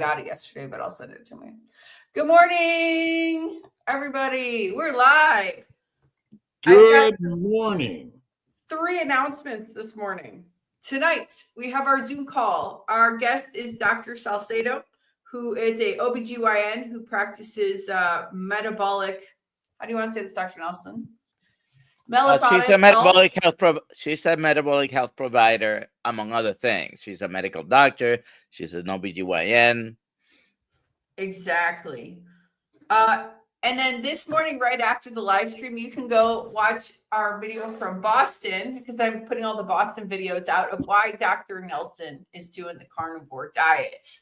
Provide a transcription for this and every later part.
got it yesterday, but I'll send it to me. Good morning, everybody. We're live. Good morning. 3 announcements this morning. Tonight, we have our Zoom call. Our guest is Dr. Salcedo, who is a OBGYN who practices metabolic. How do you want to say this, Dr. Nelson? She's a metabolic she's a metabolic health provider, among other things. She's a medical doctor. She's an OBGYN. Exactly. And then this morning, right after the live stream, you can go watch our video from Boston, because I'm putting all the Boston videos out of why Dr. Nelson is doing the carnivore diet.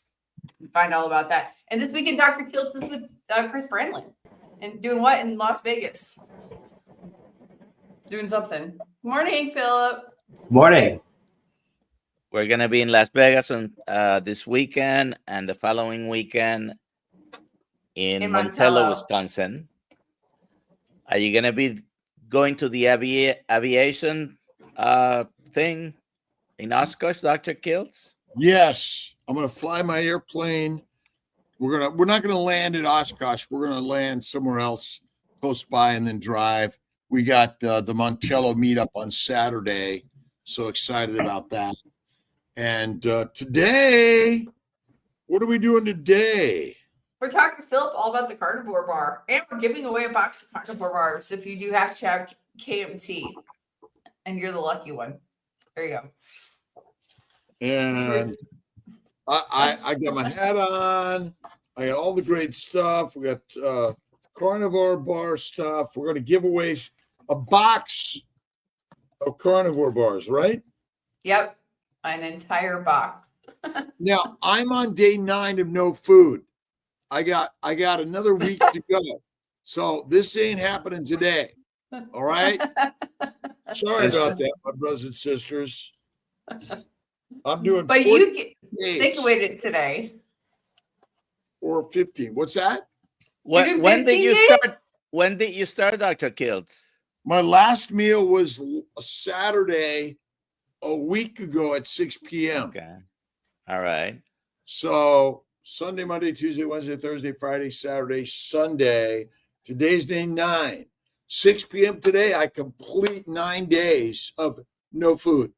Find all about that. And this weekend, Dr. Kiltz is with Chris Brandlin. And doing what in Las Vegas? Doing something. Morning, Philip. Morning. We're going to be in Las Vegas on this weekend and the following weekend in Montello, Wisconsin. Are you going to be going to the aviation thing in Oshkosh, Dr. Kiltz? Yes, I'm going to fly my airplane. We're not going to land at Oshkosh. We're going to land somewhere else close by and then drive. We got the Montello meetup on Saturday. So excited about that. And today, what are we doing today? We're talking to Philip all about the Carnivore Bar. And we're giving away a box of Carnivore Bars if you do hashtag KMT. And you're the lucky one. There you go. And I got my hat on. I got all the great stuff. We got Carnivore Bar stuff. We're going to give away a box of Carnivore Bars, right? Yep. An entire box. Now, I'm on day 9 of no food. I got another week to go. So this ain't happening today. All right? Sorry about that, my brothers and sisters. I'm doing but you takeawayed it today. Or 15. What's that? When did you start? When did you start, Dr. Kiltz? My last meal was a Saturday a week ago at 6 p.m. Okay. All right. So Sunday, Monday, Tuesday, Wednesday, Thursday, Friday, Saturday, Sunday. Today's day 9. 6 p.m. today, I complete 9 days of no food.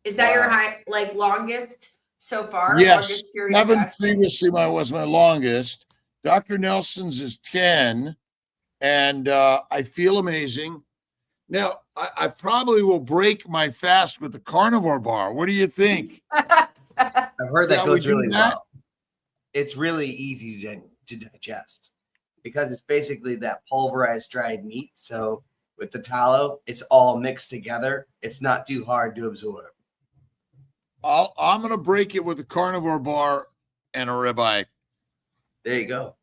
Is that your longest so far? Yes. 7 previously was my longest. Dr. Nelson's is 10. And I feel amazing. Now, I probably will break my fast with the Carnivore Bar. What do you think? I've heard that goes really well. It's really easy to digest because it's basically that pulverized dried meat. So with the tallow, it's all mixed together. It's not too hard to absorb. I'm going to break it with the Carnivore Bar and a ribeye. There you go.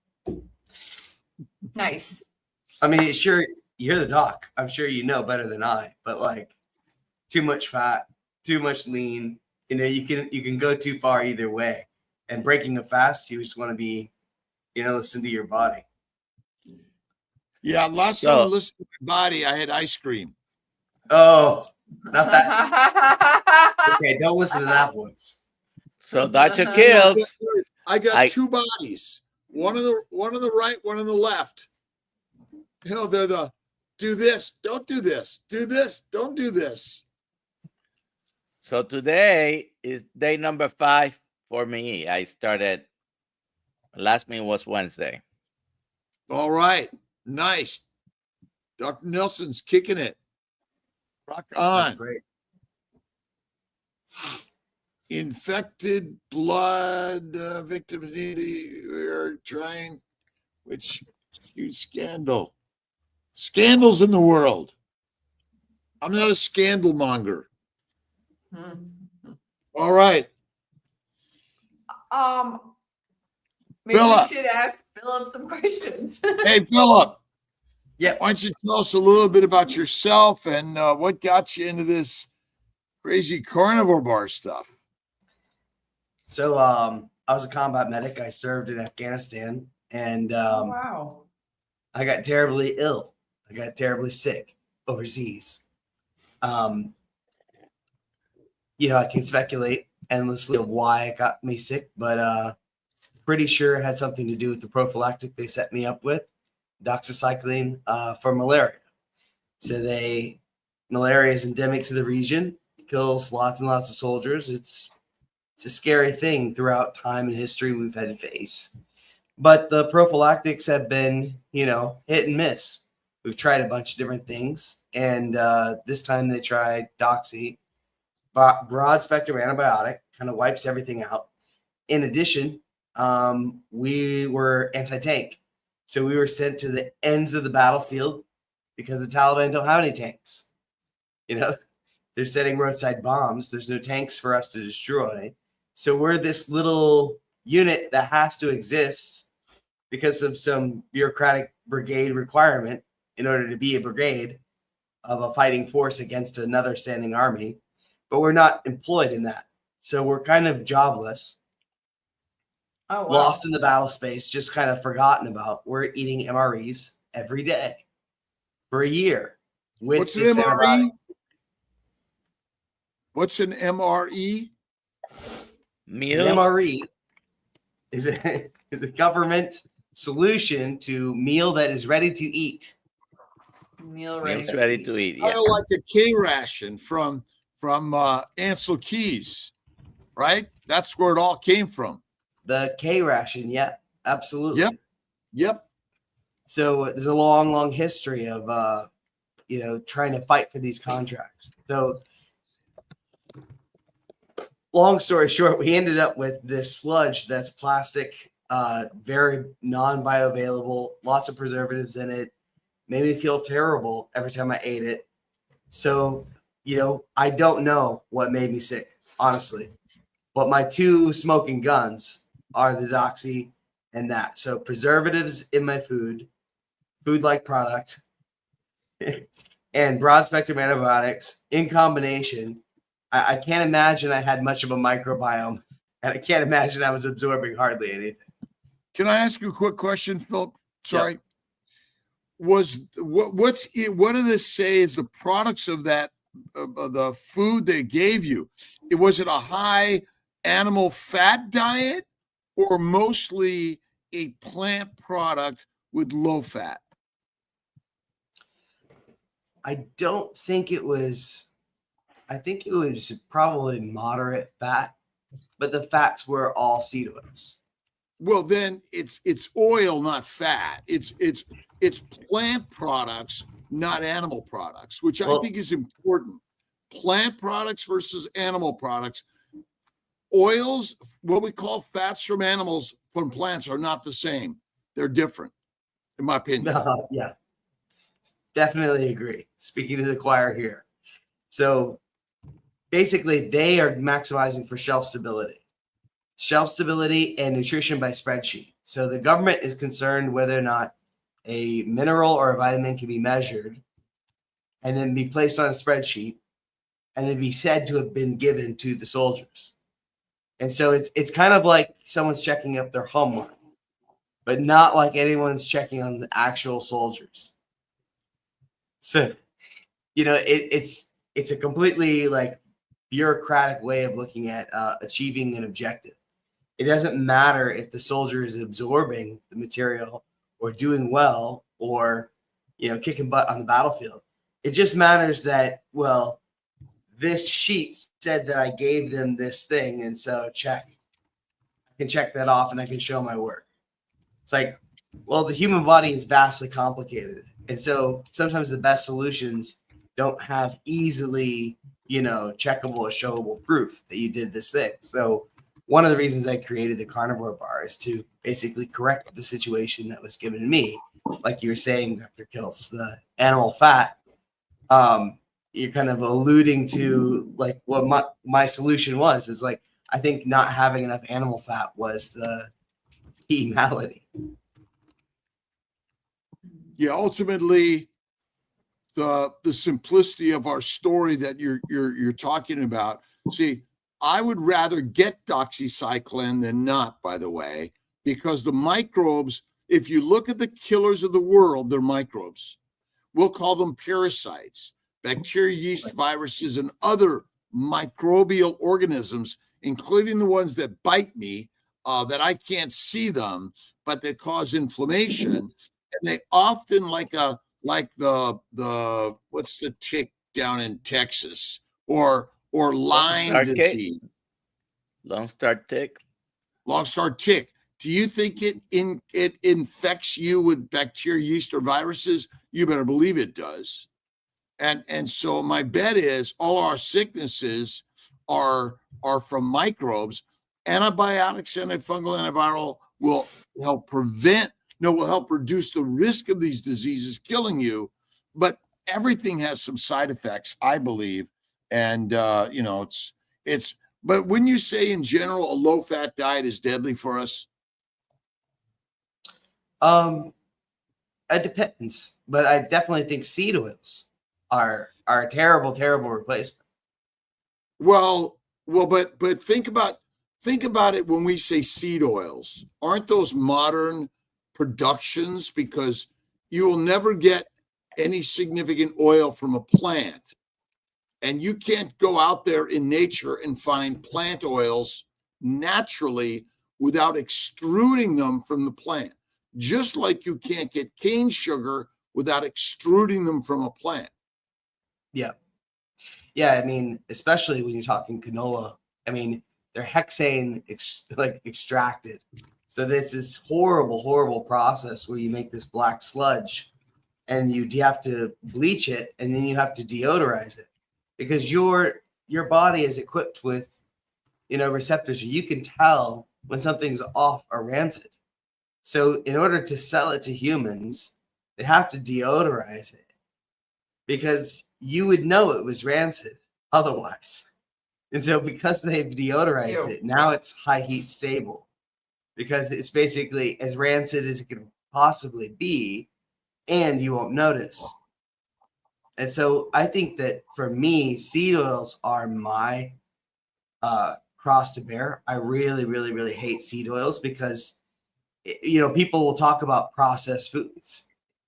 Nice. I mean, sure, you're the doc. I'm sure you know better than I, but like too much fat, too much lean, you can go too far either way. And breaking a fast, you just want to be, listen to your body. Yeah, last time I listened to my body, I had ice cream. Oh, not that. Okay, don't listen to that voice. So Dr. Kiltz, I got 2 bodies. One on the right, one on the left. They're the do this, don't do this, do this, don't do this. So today is day number 5 for me. I started, last meal was Wednesday. All right. Nice. Dr. Nelson's kicking it. Rock on. That's great. Infected blood victims we're trying, which huge scandal. Scandals in the world. I'm not a scandal monger. All right. Maybe we should ask Philip some questions. Hey, Philip. Yeah. Why don't you tell us a little bit about yourself and what got you into this crazy Carnivore Bar stuff? So I was a combat medic. I served in Afghanistan, and wow. I got terribly ill. I got terribly sick overseas. I can speculate endlessly of why it got me sick, but pretty sure it had something to do with the prophylactic they set me up with, doxycycline, for malaria. So malaria is endemic to the region, kills lots and lots of soldiers. It's a scary thing throughout time and history we've had to face. But the prophylactics have been, hit and miss. We've tried a bunch of different things. And this time they tried Doxy, broad spectrum antibiotic, kind of wipes everything out. In addition, we were anti-tank. So we were sent to the ends of the battlefield because the Taliban don't have any tanks. They're setting roadside bombs. There's no tanks for us to destroy. So we're this little unit that has to exist because of some bureaucratic brigade requirement in order to be a brigade of a fighting force against another standing army. But we're not employed in that. So we're kind of jobless, lost in the battle space, just kind of forgotten about. We're eating MREs every day for a year. What's an MRE? What's an MRE? Meals? An MRE is a government solution to meal that is ready to eat. Meals ready to eat. Kind of like the K ration from Ansel Keys, right? That's where it all came from. The K ration, yeah, absolutely. Yep. So there's a long history of trying to fight for these contracts. So long story short, we ended up with this sludge that's plastic, very non-bioavailable, lots of preservatives in it. Made me feel terrible every time I ate it. So, I don't know what made me sick, honestly. But my two smoking guns are the Doxy and that. So preservatives in my food-like product, and broad-spectrum antibiotics in combination. I can't imagine I had much of a microbiome, and I can't imagine I was absorbing hardly anything. Can I ask you a quick question, Philip? Sorry. Yep. What do they say is the products of that the food they gave you? Was it a high animal fat diet or mostly a plant product with low fat? I don't think it was. I think it was probably moderate fat, but the fats were all seed oils. Well, then it's oil, not fat. It's plant products, not animal products, which I think is important. Plant products versus animal products. Oils, what we call fats from animals, from plants, are not the same. They're different, in my opinion. Yeah, definitely agree. Speaking to the choir here. So basically, they are maximizing for shelf stability and nutrition by spreadsheet. So the government is concerned whether or not a mineral or a vitamin can be measured and then be placed on a spreadsheet and then be said to have been given to the soldiers. And so it's kind of like someone's checking up their homework, but not like anyone's checking on the actual soldiers. So, it's a completely bureaucratic way of looking at achieving an objective. It doesn't matter if the soldier is absorbing the material or doing well or, kicking butt on the battlefield. It just matters that, this sheet said that I gave them this thing. And so check. I can check that off and I can show my work. It's like, the human body is vastly complicated. And so sometimes the best solutions don't have easily, checkable or showable proof that you did this thing. So one of the reasons I created the Carnivore Bar is to basically correct the situation that was given to me. Like you were saying, Dr. Kiltz, the animal fat, you're kind of alluding to what my solution was, is I think not having enough animal fat was the key malady. Yeah, ultimately, the simplicity of our story that you're talking about. See, I would rather get doxycycline than not, by the way, because the microbes, if you look at the killers of the world, they're microbes. We'll call them parasites, bacteria, yeast, viruses, and other microbial organisms, including the ones that bite me, that I can't see them, but they cause inflammation. And they often like the what's the tick down in Texas or Lyme disease. Long start tick. Long star tick. Do you think it infects you with bacteria, yeast, or viruses? You better believe it does. And so my bet is all our sicknesses are from microbes. Antibiotics, antifungal, antiviral will help reduce the risk of these diseases killing you. But everything has some side effects, I believe. And but when you say in general a low-fat diet is deadly for us? It depends, but I definitely think seed oils are a terrible replacement. Well, but think about it when we say seed oils. Aren't those modern productions? Because you will never get any significant oil from a plant. And you can't go out there in nature and find plant oils naturally without extruding them from the plant. Just like you can't get cane sugar without extruding them from a plant. Yeah. Yeah, I mean, especially when you're talking canola, I mean, they're hexane extracted. So that's this horrible process where you make this black sludge and you have to bleach it and then you have to deodorize it because your body is equipped with, receptors. You can tell when something's off or rancid. So in order to sell it to humans, they have to deodorize it because you would know it was rancid otherwise. And so because they've deodorized it, now it's high heat stable because it's basically as rancid as it could possibly be, and you won't notice. And so I think that for me, seed oils are my cross to bear. I really hate seed oils because, people will talk about processed foods.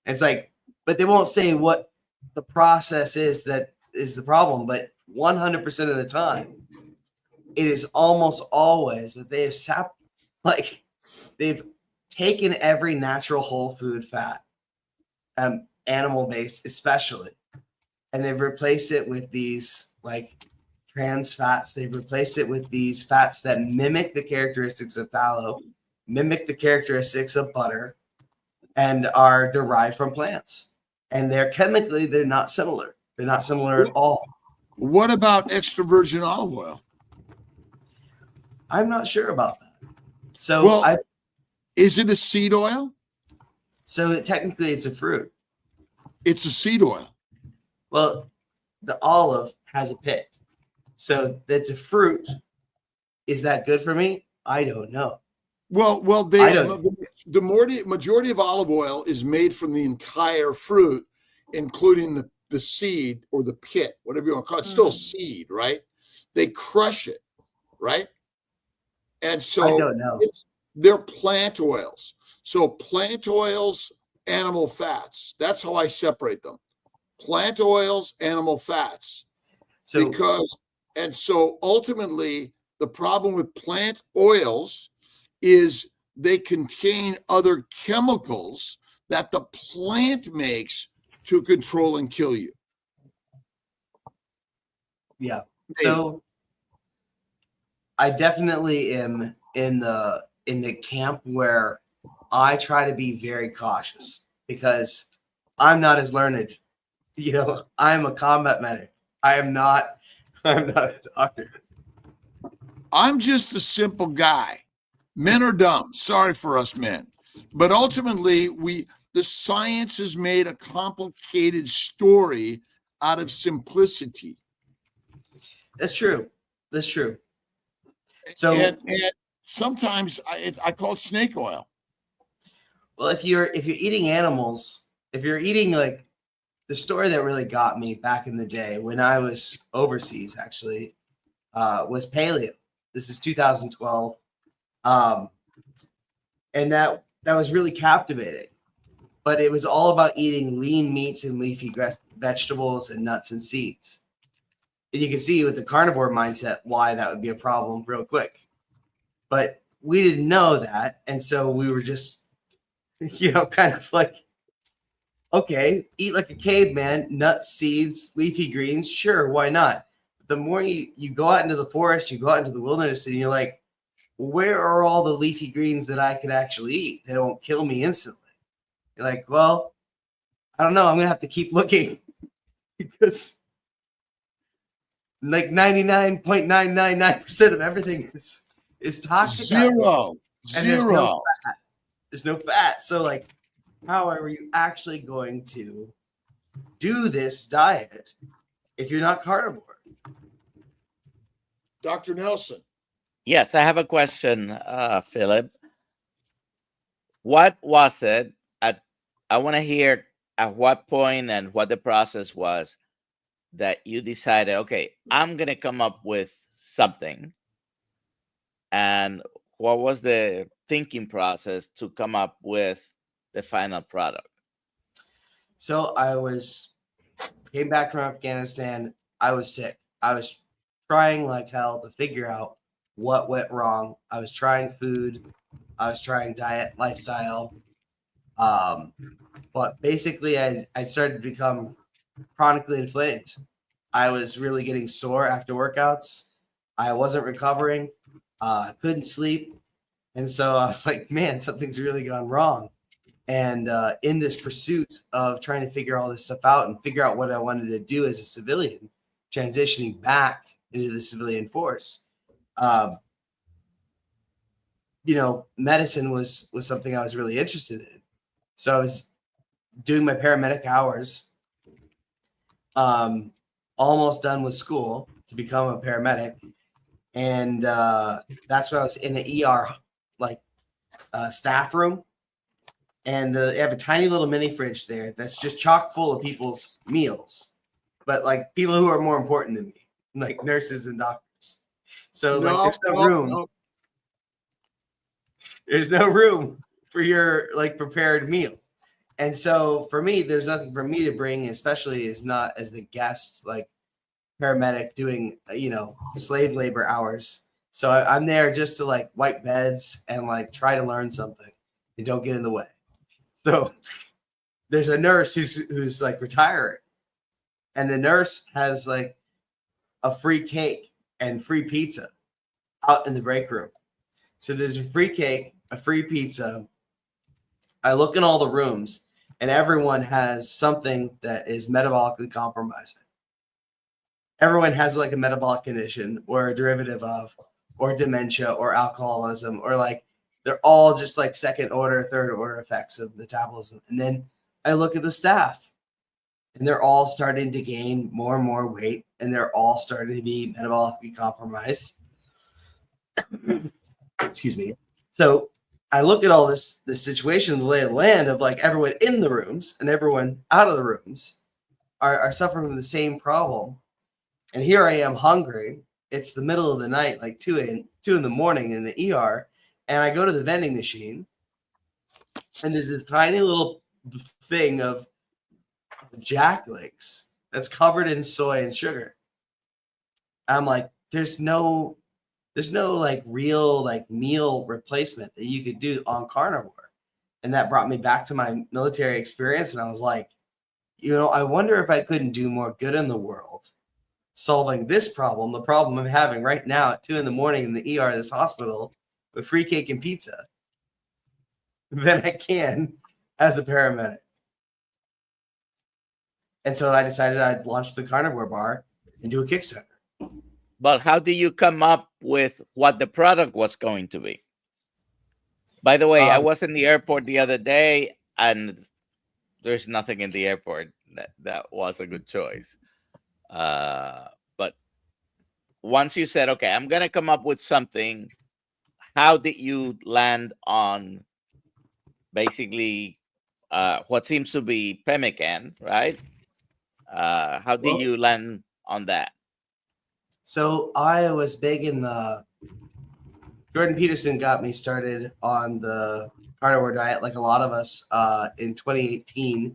It's like, but they won't say what the process is that is the problem. But 100% of the time, it is almost always that they have they've taken every natural whole food fat, animal based especially, and they've replaced it with these trans fats. They've replaced it with these fats that mimic the characteristics of tallow, mimic the characteristics of butter, and are derived from plants. And they're not similar. They're not similar at all. What about extra virgin olive oil? I'm not sure about that. So is it a seed oil? So technically it's a fruit. It's a seed oil. Well, the olive has a pit. So that's a fruit. Is that good for me? I don't know. Well, the majority of olive oil is made from the entire fruit, including the seed or the pit, whatever you want to call it. It's still seed, right? They crush it, right? And so I don't know. They're plant oils. So plant oils, animal fats. That's how I separate them. Plant oils, animal fats. So ultimately, the problem with plant oils is they contain other chemicals that the plant makes to control and kill you. Yeah. So I definitely am in the camp where I try to be very cautious because I'm not as learned. I'm a combat medic. I'm not a doctor. I'm just a simple guy. Men are dumb. Sorry for us men. But ultimately, the science has made a complicated story out of simplicity. That's true. So and sometimes I call it snake oil. Well, if you're eating animals, if you're eating the story that really got me back in the day when I was overseas, actually, was paleo. This is 2012. And that was really captivating. But it was all about eating lean meats and leafy vegetables and nuts and seeds. And you can see with the carnivore mindset why that would be a problem real quick. But we didn't know that. And so we were just, kind of like, okay, eat like a caveman, nuts, seeds, leafy greens. Sure, why not? The more you go out into the forest, you go out into the wilderness, and you're like, where are all the leafy greens that I could actually eat that won't kill me instantly? You're like, well, I don't know. I'm going to have to keep looking because like 99.999% of everything is toxic. out there. And there's no fat. So like, how are you actually going to do this diet if you're not carnivore? Dr. Nelson. Yes, I have a question, Philip. What was it I want to hear at what point and what the process was that you decided, okay, I'm going to come up with something. And what was the thinking process to come up with the final product? So came back from Afghanistan. I was sick. I was trying like hell to figure out what went wrong. I was trying food. I was trying diet, lifestyle. But basically I started to become chronically inflamed. I was really getting sore after workouts. I wasn't recovering. Couldn't sleep. And so I was like, man, something's really gone wrong. And in this pursuit of trying to figure all this stuff out and figure out what I wanted to do as a civilian, transitioning back into the civilian force, medicine was something I was really interested in. So I was doing my paramedic hours, almost done with school to become a paramedic. And that's when I was in the ER, staff room. And they have a tiny little mini fridge there that's just chock full of people's meals, but like people who are more important than me, like nurses and doctors. So there's no room. There's no room for your prepared meal. And so for me, there's nothing for me to bring, especially as the guest, paramedic doing, slave labor hours. So I'm there just to wipe beds and try to learn something and don't get in the way. So there's a nurse who's retiring, and the nurse has a free cake and free pizza out in the break room. So there's a free cake, a free pizza. I look in all the rooms, and everyone has something that is metabolically compromising. Everyone has a metabolic condition or a derivative of, or dementia or alcoholism, or they're all just second order, third order effects of metabolism. And then I look at the staff, and they're all starting to gain more and more weight, and they're all starting to be metabolically compromised. Excuse me. So I look at all this situation, the lay of the land of everyone in the rooms and everyone out of the rooms are suffering from the same problem. And here I am hungry. It's the middle of the night, 2 in the morning in the ER. And I go to the vending machine, and there's this tiny little thing of Jack Links that's covered in soy and sugar. I'm like, there's no real meal replacement that you could do on carnivore. And that brought me back to my military experience. And I was like, I wonder if I couldn't do more good in the world solving this problem, the problem I'm having right now at 2 in the morning in the ER of this hospital with free cake and pizza, than I can as a paramedic. And so I decided I'd launch the Carnivore Bar and do a Kickstarter. But how do you come up with what the product was going to be? By the way, I was in the airport the other day, and there's nothing in the airport that was a good choice. But once you said, okay, I'm going to come up with something, how did you land on basically what seems to be pemmican, right? How did you land on that? So I was big in Jordan Peterson got me started on the carnivore diet, like a lot of us, in 2018,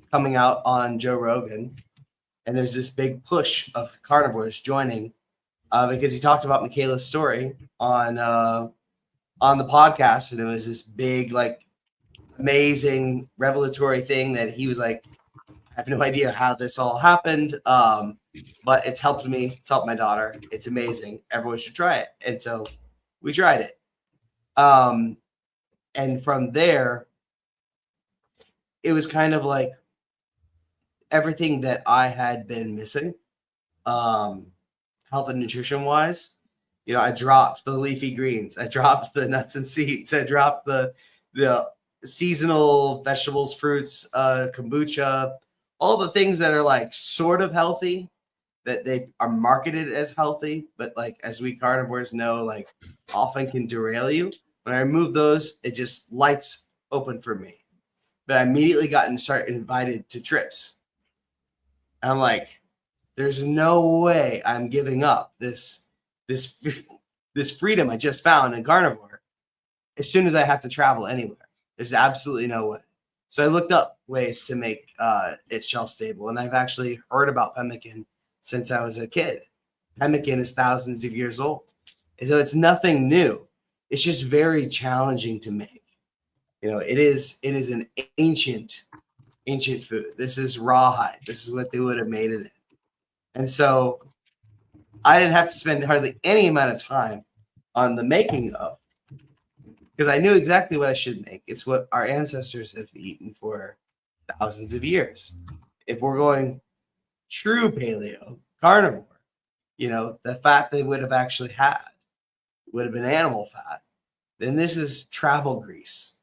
coming out on Joe Rogan. And there's this big push of carnivores joining because he talked about Michaela's story on on the podcast, and it was this big, like, amazing revelatory thing that he was like, I have no idea how this all happened, but it's helped me. It's helped my daughter. It's amazing. Everyone should try it. And so we tried it. And from there, it was kind of like everything that I had been missing, health and nutrition wise. You know, I dropped the leafy greens. I dropped the nuts and seeds. I dropped the seasonal vegetables, fruits, kombucha, all the things that are like sort of healthy, that they are marketed as healthy, but like as we carnivores know, like often can derail you. When I remove those, it just lights open for me. But I immediately started invited to trips. And I'm like, there's no way I'm giving up this freedom I just found in carnivore as soon as I have to travel anywhere. There's absolutely no way. So I looked up ways to make it shelf stable, and I've actually heard about pemmican since I was a kid. Pemmican is thousands of years old, and so it's nothing new. It's just very challenging to make. You know, it is an ancient food. This is rawhide. This is what they would have made it in, and so I didn't have to spend hardly any amount of time on the making of, because I knew exactly what I should make. It's what our ancestors have eaten for thousands of years. If we're going true paleo, carnivore, you know, the fat they would have actually had would have been animal fat. Then this is travel grease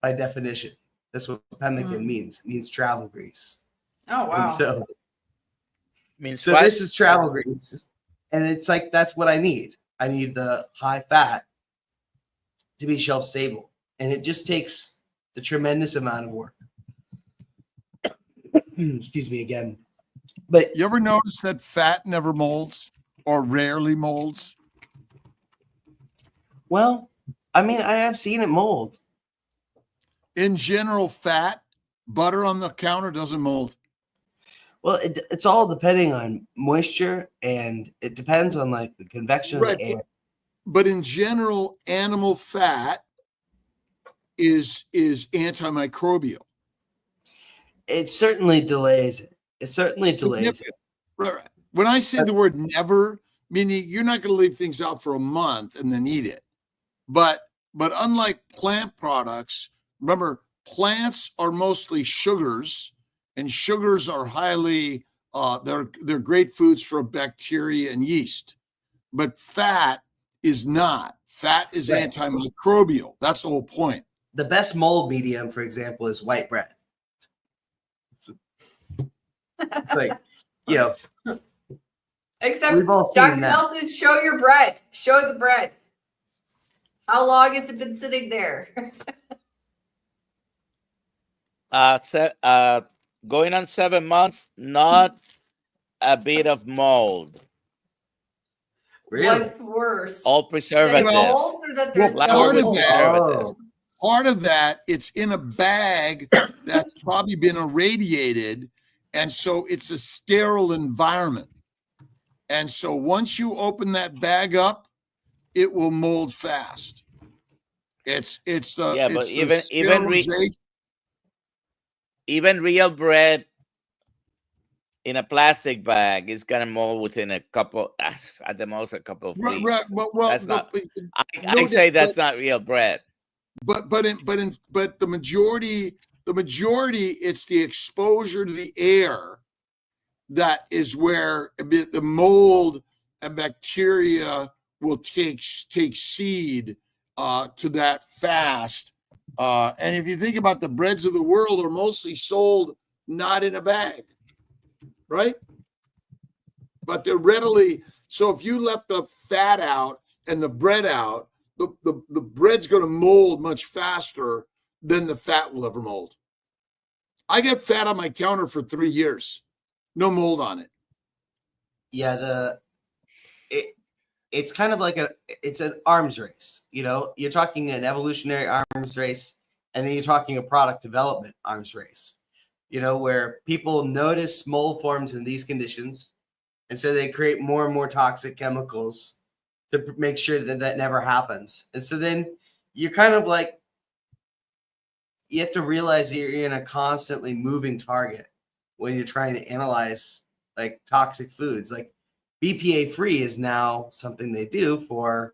by definition. That's what pemmican means. It means travel grease. Oh, wow. And so Means this is travel grease. And it's like, that's what I need. I need the high fat to be shelf stable. And it just takes the tremendous amount of work. Excuse me again. But You ever notice that fat never molds or rarely molds? well, I mean, I have seen it mold. In general, fat, butter on the counter doesn't mold. Well, it's all depending on moisture, and it depends on like the convection of the air. But in general, animal fat is antimicrobial. It certainly delays it. It certainly delays it. Right. When I say the word never, meaning you're not going to leave things out for a month and then eat it. But unlike plant products, remember, plants are mostly sugars, and sugars are highly they're great foods for bacteria and yeast. But fat is not. Fat is Right. antimicrobial. That's the whole point. The best mold medium, for example, is white bread. It's like, you know, Except we've all seen Dr. that. Nelson, show your bread. Show the bread. How long has it been sitting there? Going on 7 months, not a bit of mold. Really? What's worse? All That it preservatives. molds or that there's Well, no part of mold? that- preservatives. Part of that, it's in a bag that's probably been irradiated, and so it's a sterile environment. And so once you open that bag up, it will mold fast. It's the Yeah, it's but the sterilization. even real bread in a plastic bag is gonna mold within a couple, at the most, a couple of Right, weeks. right. Well, That's not. I no say doubt, that's not real bread. but the majority, it's the exposure to the air that is where the mold and bacteria will take seed to that fast. And if you think about the breads of the world are mostly sold not in a bag, right? But they're readily, so if you left the fat out and the bread out, the bread's going to mold much faster than the fat will ever mold. I got fat on my counter for 3 years. No mold on it. Yeah, it's kind of like it's an arms race. You know, you're talking an evolutionary arms race, and then you're talking a product development arms race. You know, where people notice mold forms in these conditions, and so they create more and more toxic chemicals to make sure that that never happens. And so then you're kind of like, you have to realize that you're in a constantly moving target when you're trying to analyze like toxic foods. Like BPA free is now something they do for,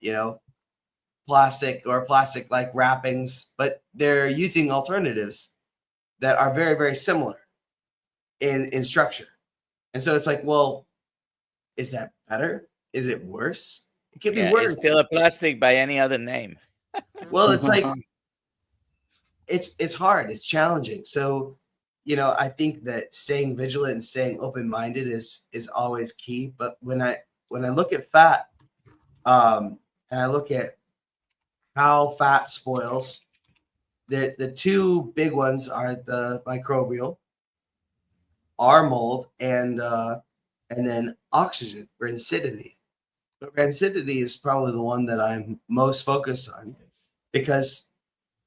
you know, plastic like wrappings, but they're using alternatives that are very, very similar in structure. And so it's like, well, is that better? Is it worse? It could be Yeah, worse. it's still a plastic by any other name. Well, it's like, it's hard. It's challenging. So, you know, I think that staying vigilant and staying open-minded is always key. But when I look at fat, and I look at how fat spoils, the two big ones are the microbial, our mold, and then oxygen, rancidity. But rancidity is probably the one that I'm most focused on, because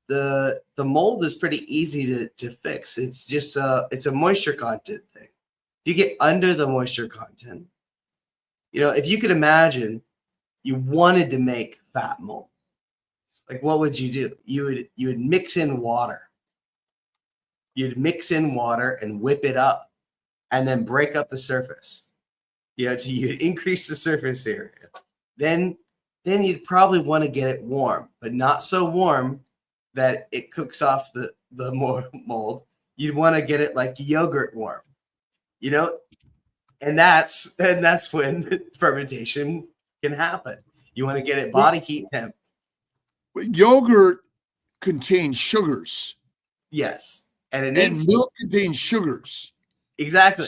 the mold is pretty easy to fix. It's just it's a moisture content thing. If you get under the moisture content, you know, if you could imagine you wanted to make fat mold, like what would you do? You would mix in water. You'd mix in water and whip it up and then break up the surface. You know, so you'd increase the surface area. Then you'd probably want to get it warm, but not so warm that it cooks off the more mold. You'd want to get it like yogurt warm, you know, and that's when fermentation can happen. You want to get it body heat temp. But yogurt contains sugars. Yes, and it And needs milk contains sugars. exactly.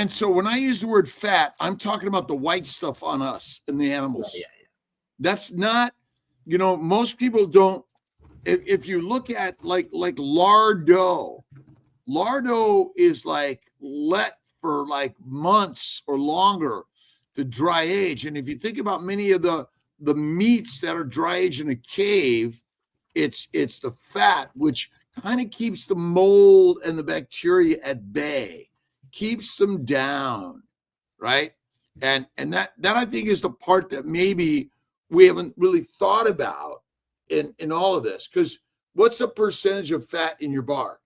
So when I use the word fat, I'm talking about the white stuff on us and the animals. Yeah. That's not, you know, most people don't. If you look at like lardo is like let for like months or longer to dry age. And if you think about many of the meats that are dry aged in a cave, it's the fat, which kind of keeps the mold and the bacteria at bay, keeps them down, right? And that I think is the part that maybe we haven't really thought about in all of this. Because what's the percentage of fat in your bar?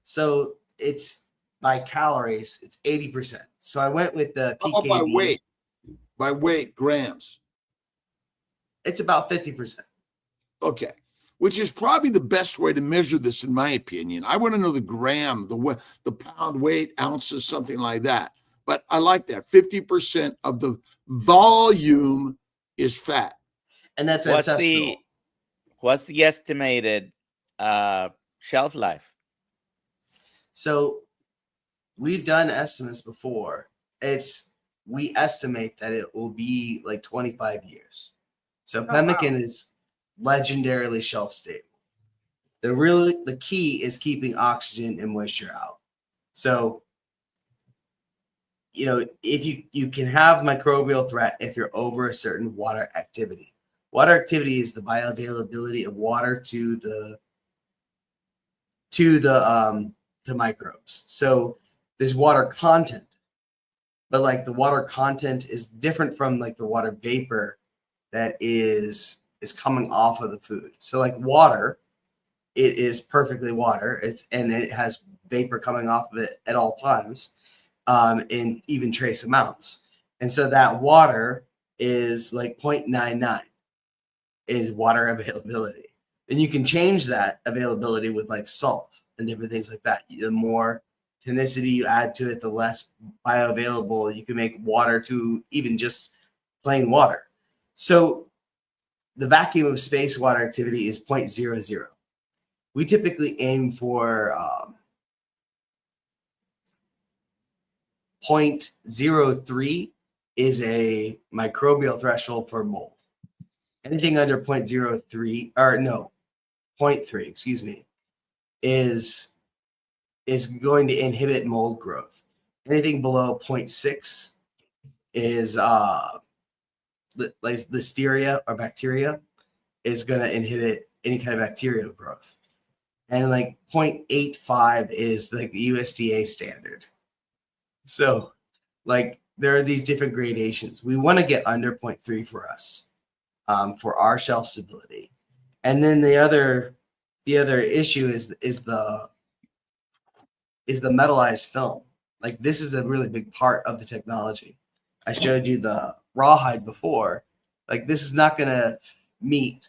So it's by calories, it's 80%. So I went with the How about PKB. by weight? By weight, grams. It's about 50%. Okay. Which is probably the best way to measure this, in my opinion. I want to know the gram, the pound weight, ounces, something like that. But I like that. 50% of the volume is fat. And that's What's ancestral. the estimated shelf life? So we've done estimates before. We estimate that it will be like 25 years. So pemmican is legendarily shelf stable. The key is keeping oxygen and moisture out. So, you know, if you can have microbial threat if you're over a certain water activity. Water activity is the bioavailability of water to the microbes. So there's water content, but like the water content is different from like the water vapor that is coming off of the food. So like water, it is perfectly water. And it has vapor coming off of it at all times, in even trace amounts. And so that water is like 0.99 is water availability. And you can change that availability with like salt and different things like that. The more tonicity you add to it, the less bioavailable you can make water to even just plain water. So the vacuum of space water activity is 0.00. We typically aim for 0.03 is a microbial threshold for mold. Anything under 0.03 or no, 0.3, excuse me, is going to inhibit mold growth. Anything below 0.6 is listeria or bacteria is going to inhibit any kind of bacterial growth. And like 0.85 is like the USDA standard. So like there are these different gradations. We want to get under 0.3 for us. for our shelf stability. And then the other issue is the metallized film. Like, this is a really big part of the technology. I showed you the rawhide before. Like, this is not going to meet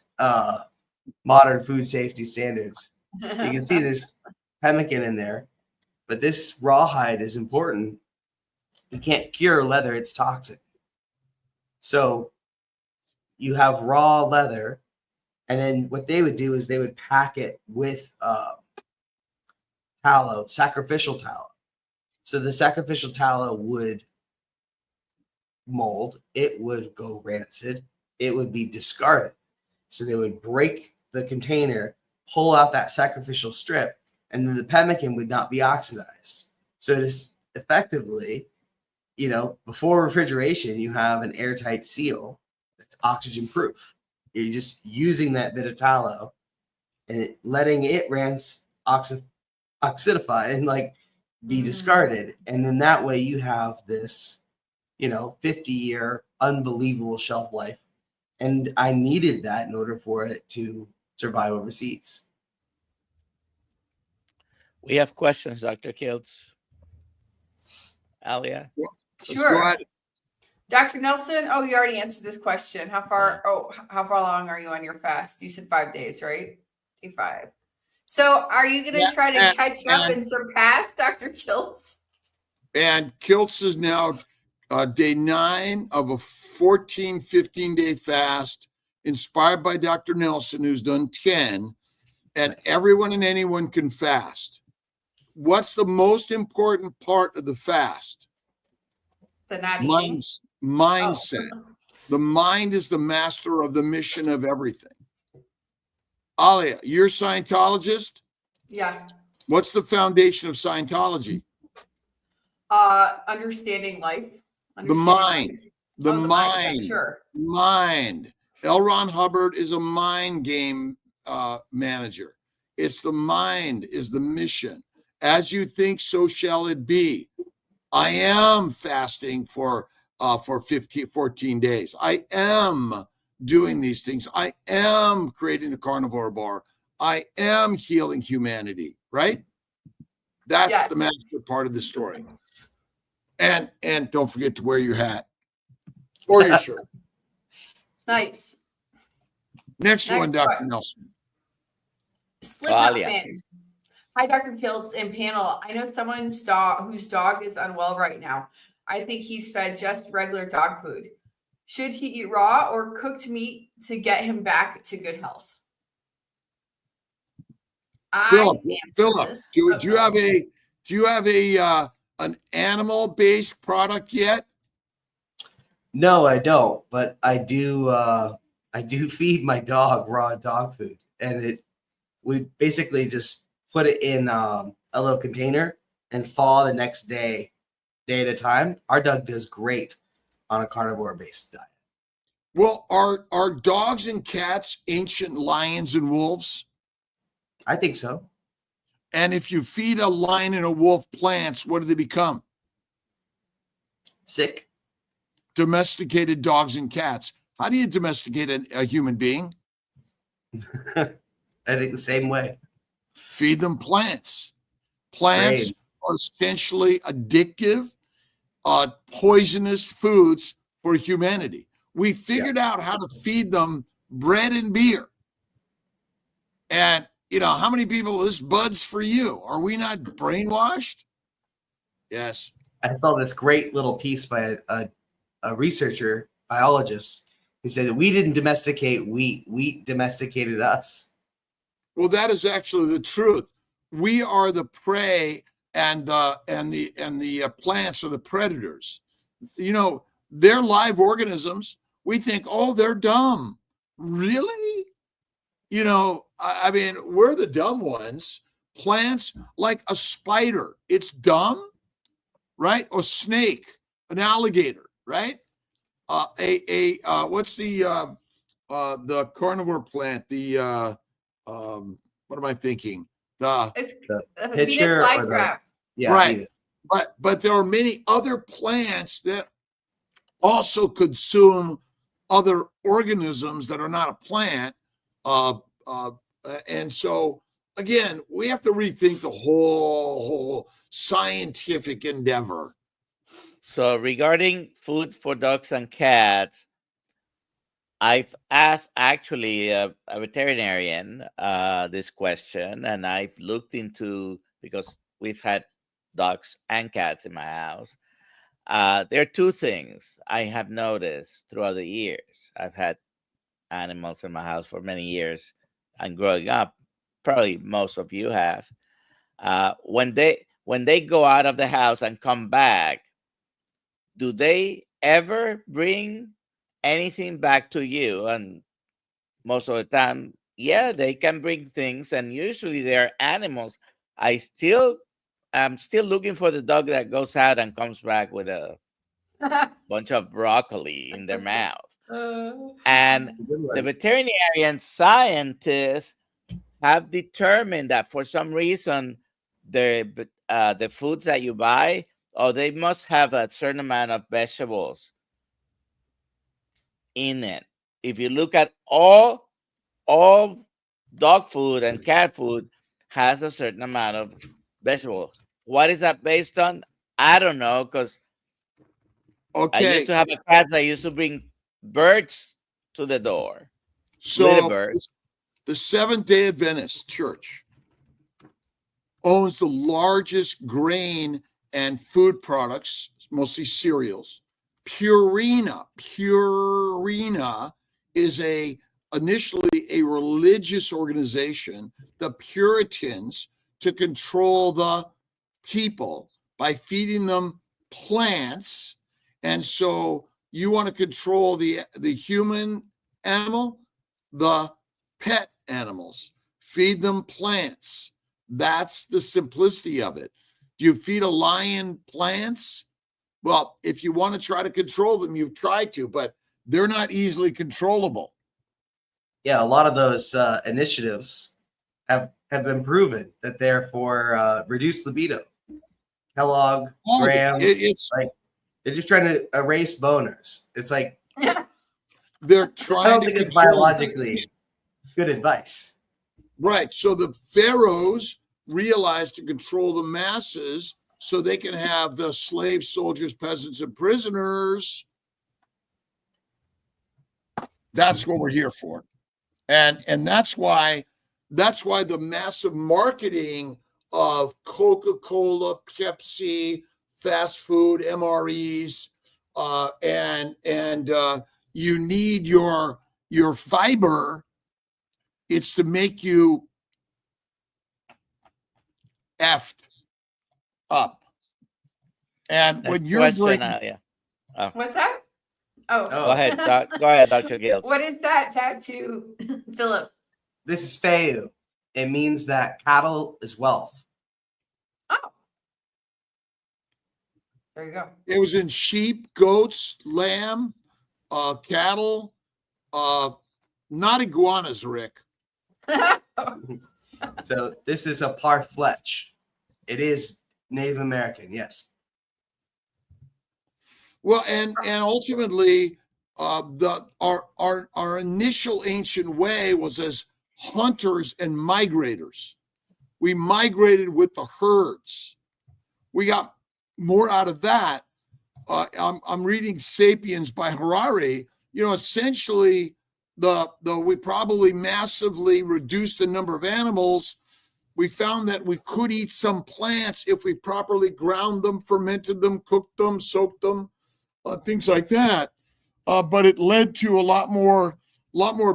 modern food safety standards. You can see there's pemmican in there, but this rawhide is important. You can't cure leather, it's toxic. So you have raw leather, and then what they would do is they would pack it with tallow, sacrificial tallow. So the sacrificial tallow would mold, it would go rancid, it would be discarded. So they would break the container, pull out that sacrificial strip, and then the pemmican would not be oxidized. So it is effectively, before refrigeration, you have an airtight seal that's oxygen proof. You're just using that bit of tallow and letting it oxidify and be discarded. And then that way you have this, 50-year unbelievable shelf life. And I needed that in order for it to survive overseas. We have questions, Dr. Kiltz. Alia? Sure. Dr. Nelson, you already answered this question. How far along are you on your fast? You said 5 days, right? Day 5. So are you going to try to catch up and surpass Dr. Kiltz? And Kiltz is now day 9 of a 14, 15-day fast inspired by Dr. Nelson, who's done 10, and everyone and anyone can fast. What's the most important part of the fast? The not eating. Mindset. Oh. The mind is the master of the mission of everything. Alia, you're a Scientologist? Yeah. What's the foundation of Scientology? Understanding life. The mind. The mind. Sure. Mind. L. Ron Hubbard is a mind game manager. It's the mind is the mission. As you think, so shall it be. I am fasting for 14 days. I am doing these things. I am creating the Carnivore Bar. I am healing humanity, right? That's the master part of the story. And don't forget to wear your hat or your shirt. Nice. Next one, Dr. Nelson. Slip up in. Hi, Dr. Kiltz and panel. I know someone's whose dog is unwell right now. I think he's fed just regular dog food. Should he eat raw or cooked meat to get him back to good health? Philip, do you have an animal-based product yet? No, I don't. But I do feed my dog raw dog food, and we basically just put it in a little container and thaw the next day at a time. Our dog does great on a carnivore-based diet. Well, are dogs and cats ancient lions and wolves? I think so. And if you feed a lion and a wolf plants, what do they become? Sick. Domesticated dogs and cats. How do you domesticate a human being? I think the same way. Feed them plants. Plants are essentially addictive, poisonous foods for humanity. We figured out how to feed them bread and beer. And, how many people, this bud's for you. Are we not brainwashed? Yes. I saw this great little piece by a researcher, biologist, who said that we didn't domesticate wheat. Wheat domesticated us. Well, that is actually the truth. We are the prey, and the plants are the predators. They're live organisms. We think, they're dumb. Really? We're the dumb ones. Plants, like a spider, it's dumb, right? Or snake, an alligator, right? What's the carnivore plant? What am I thinking? It's the pitcher flytrap. Yeah, right. But there are many other plants that also consume other organisms that are not a plant. And so, again, we have to rethink the whole scientific endeavor. So regarding food for dogs and cats, I've asked actually a veterinarian this question, and I've looked into, because we've had dogs and cats in my house. There are two things I have noticed throughout the years. I've had animals in my house for many years, and growing up, probably most of you have. When they go out of the house and come back, do they ever bring anything back to you? And most of the time, yeah, they can bring things, and usually they're animals. I'm still looking for the dog that goes out and comes back with a bunch of broccoli in their mouth. And the veterinarian scientists have determined that for some reason the foods that you buy, they must have a certain amount of vegetables in it. If you look at all dog food and cat food has a certain amount of vegetables. What is that based on? I don't know, because I used to have a cat that used to bring birds to the door. So the Seventh-day Adventist Church owns the largest grain and food products, mostly cereals. Purina is initially a religious organization, the Puritans, to control the people by feeding them plants. And so you want to control the human animal, the pet animals, feed them plants. That's the simplicity of it. Do you feed a lion plants? Well, if you want to try to control them, you've tried to, but they're not easily controllable. Yeah, a lot of those initiatives have been proven that they're for reduced libido. Kellogg, Graham, it's like they're just trying to erase boners. It's like they're trying. I don't think it's biologically good advice. Right. So the pharaohs realized to control the masses so they can have the slaves, soldiers, peasants, and prisoners. That's what we're here for. And that's why the massive marketing of Coca-Cola, Pepsi, fast food, MREs, and you need your fiber. It's to make you effed up. And when you're bringing, what's that? Oh, go ahead. Go ahead, Dr. Gales. What is that tattoo, Philip? This is Feu. It means that cattle is wealth. Oh, there you go. It was in sheep, goats, lamb, cattle, not iguanas, Rick. So this is a parfleche. It is Native American, yes. Well, and ultimately, our initial ancient way was as hunters and migrators. We migrated with the herds. We got more out of that. I'm reading *Sapiens* by Harari. Essentially, we probably massively reduced the number of animals. We found that we could eat some plants if we properly ground them, fermented them, cooked them, soaked them, things like that. But it led to a lot more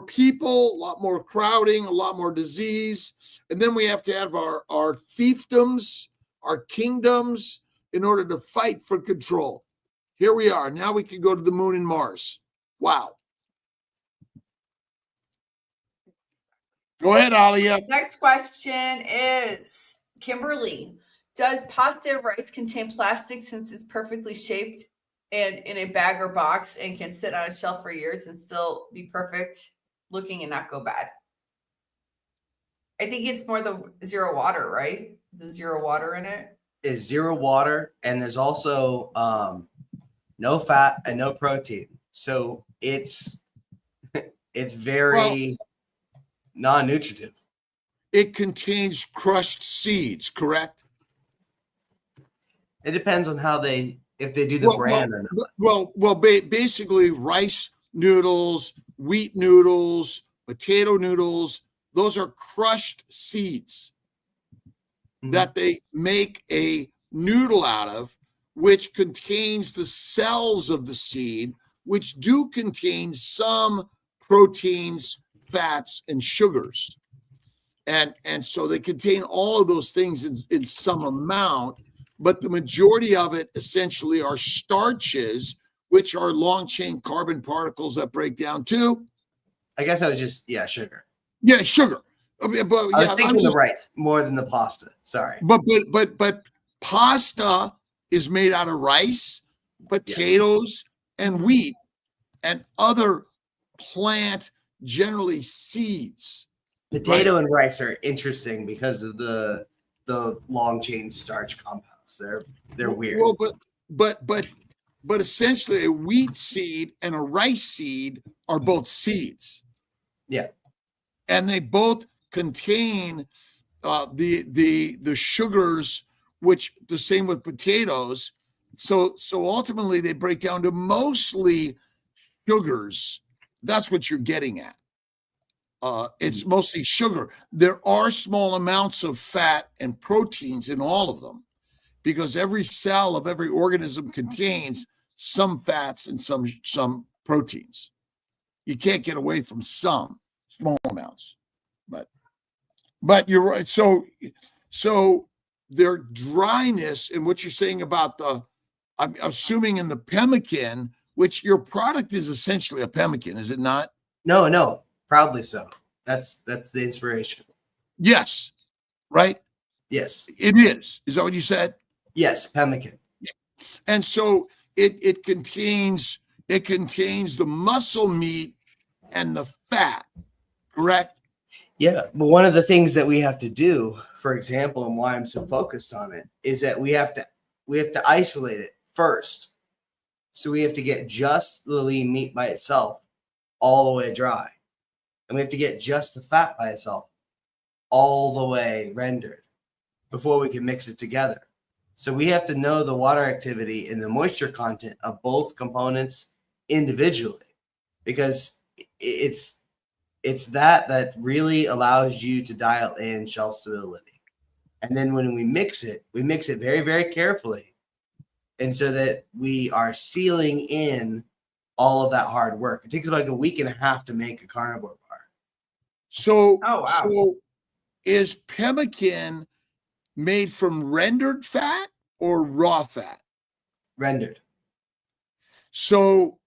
people, a lot more crowding, a lot more disease. And then we have to have our fiefdoms, our kingdoms, in order to fight for control. Here we are. Now we can go to the moon and Mars. Wow. Go ahead, Alia. Next question is Kimberly. Does pasta rice contain plastic since it's perfectly shaped and in a bag or box and can sit on a shelf for years and still be perfect looking and not go bad? I think it's more the zero water, right? The zero water in it is zero water, and there's also no fat and no protein. So it's it's very non-nutritive. It contains crushed seeds, correct? It depends on how if they do the brand or not. Basically rice noodles, wheat noodles, potato noodles, those are crushed seeds that they make a noodle out of, which contains the cells of the seed, which do contain some proteins, fats, and sugars. And so they contain all of those things in some amount, but the majority of it essentially are starches, which are long chain carbon particles that break down to. I guess I was just sugar. Yeah, sugar. I mean, but I was thinking the rice more than the pasta. Sorry. But pasta is made out of rice, potatoes, and wheat, and other plant, generally seeds. Potato and rice are interesting because of the long chain starch compounds. They're weird. Well, but essentially a wheat seed and a rice seed are both seeds. Yeah. And they both contain the sugars, which the same with potatoes. So ultimately they break down to mostly sugars. That's what you're getting at. It's mostly sugar. There are small amounts of fat and proteins in all of them, because every cell of every organism contains some fats and some proteins. You can't get away from some small amounts, but you're right. So their dryness and what you're saying about I'm assuming in the pemmican, which your product is essentially a pemmican, is it not? No, proudly so. That's the inspiration. Yes, right? Yes, it is. Is that what you said? Yes, pemmican. And so it contains the muscle meat and the fat, correct? Yeah, but one of the things that we have to do, for example, and why I'm so focused on it, is that we have to isolate it first. So we have to get just the lean meat by itself all the way dry. And we have to get just the fat by itself all the way rendered before we can mix it together. So we have to know the water activity and the moisture content of both components individually, because it's that really allows you to dial in shelf stability. And then when we mix it very, very carefully. And so that we are sealing in all of that hard work. It takes like a week and a half to make a carnivore bar. So, Oh, wow. So is pemmican made from rendered fat or raw fat? Rendered. So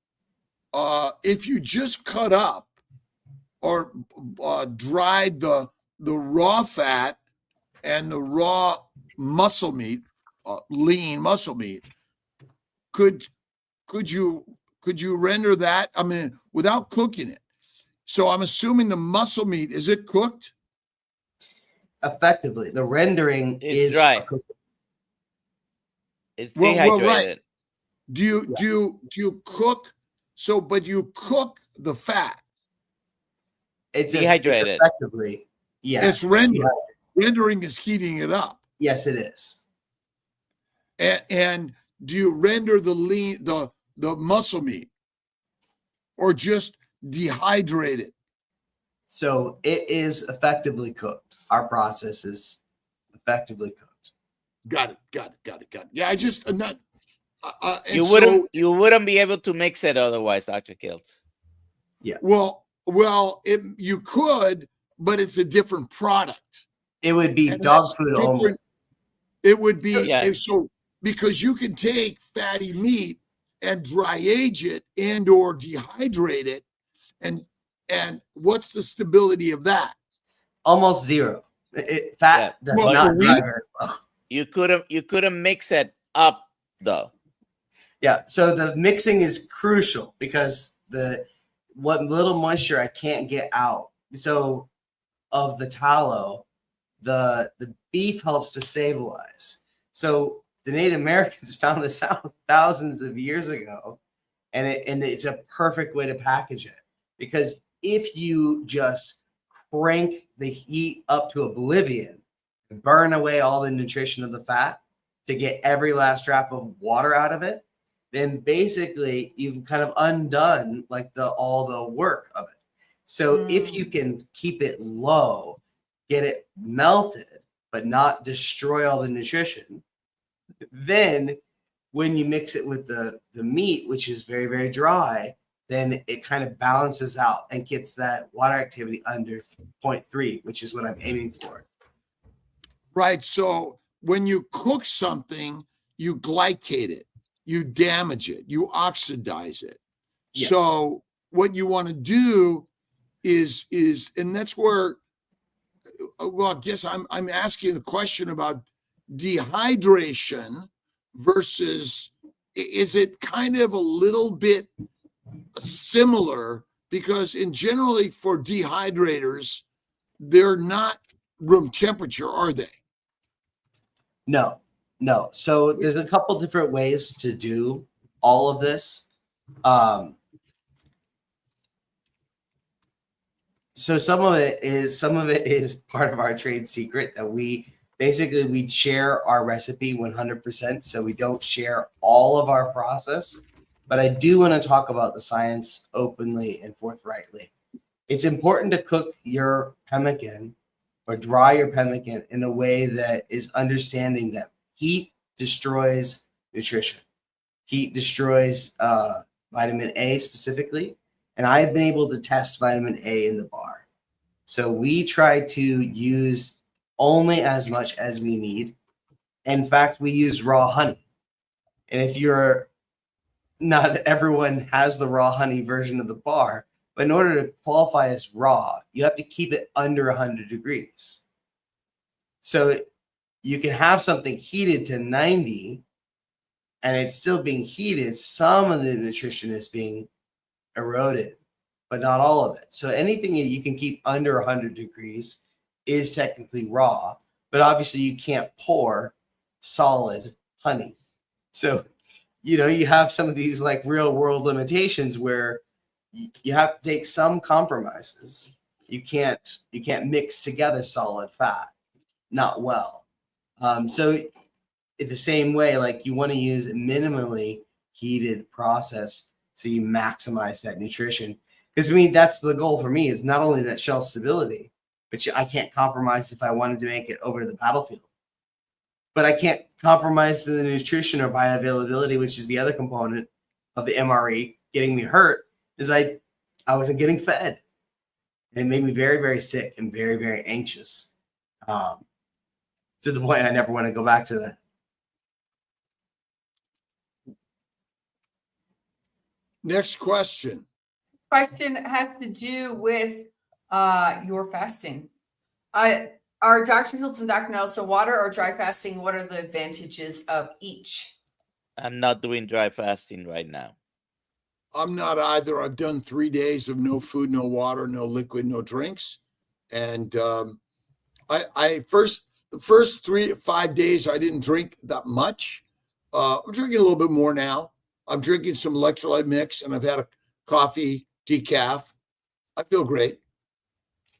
if you just cut up or dried the raw fat and the raw muscle meat, lean muscle meat, could you render that? I mean, without cooking it. So I'm assuming the muscle meat, is it cooked? Effectively, the rendering is dry. It's dehydrated. Right. Do you cook? So, but you cook the fat. It's dehydrated. Effectively, yeah. It's rendered. Rendering is heating it up. Yes, it is. And do you render the muscle meat, or just dehydrate it? So it is effectively cooked. Our process is effectively cooked. Got it. Yeah, I just I'm not. You wouldn't be able to mix it otherwise, Dr. Kiltz. Yeah. Well, you could, but it's a different product. It would be dog food only. It would be so, because you can take fatty meat and dry age it and or dehydrate it, and what's the stability of that? Almost zero. Fat does not dry very well. You couldn't mix it up though. Yeah, so the mixing is crucial because what little moisture I can't get out. So of the tallow, the beef helps to stabilize. So the Native Americans found this out thousands of years ago, and it's a perfect way to package it, because if you just crank the heat up to oblivion, burn away all the nutrition of the fat to get every last drop of water out of it, then basically you've kind of undone like all the work of it. So if you can keep it low, get it melted, but not destroy all the nutrition, then when you mix it with the meat, which is very, very dry, then it kind of balances out and gets that water activity under 0.3, which is what I'm aiming for. Right. So when you cook something, you glycate it, you damage it, you oxidize it. Yeah. So what you want to do is, and that's where, well, I guess I'm asking the question about dehydration versus, is it kind of a little bit similar? Because in generally for dehydrators, they're not room temperature, are they? No. So there's a couple different ways to do all of this. So some of it is part of our trade secret that we share our recipe 100%. So we don't share all of our process, but I do want to talk about the science openly and forthrightly. It's important to cook your pemmican or dry your pemmican in a way that is understanding that heat destroys nutrition. Heat destroys vitamin A specifically. And I've been able to test vitamin A in the bar. So we try to use only as much as we need. In fact, we use raw honey. And if you're not everyone has the raw honey version of the bar, but in order to qualify as raw, you have to keep it under 100 degrees. So you can have something heated to 90 and it's still being heated. Some of the nutrition is being eroded, but not all of it. So anything that you can keep under 100 degrees is technically raw, but obviously you can't pour solid honey. So, you have some of these like real world limitations where you have to take some compromises. You can't mix together solid fat, not well. So in the same way, like you want to use a minimally heated process so you maximize that nutrition. Because that's the goal for me, is not only that shelf stability, but I can't compromise if I wanted to make it over to the battlefield. But I can't compromise the nutrition or bioavailability, which is the other component of the MRE getting me hurt, is I wasn't getting fed. And it made me very, very sick and very, very anxious, to the point I never want to go back to that. Next question. Question has to do with your fasting. Are Dr. Hiltz and Dr. Nelson water or dry fasting? What are the advantages of each? I'm not doing dry fasting right now. I'm not either. I've done 3 days of no food, no water, no liquid, no drinks. And the first 3 to 5 days, I didn't drink that much. I'm drinking a little bit more now. I'm drinking some electrolyte mix, and I've had a coffee, decaf. I feel great.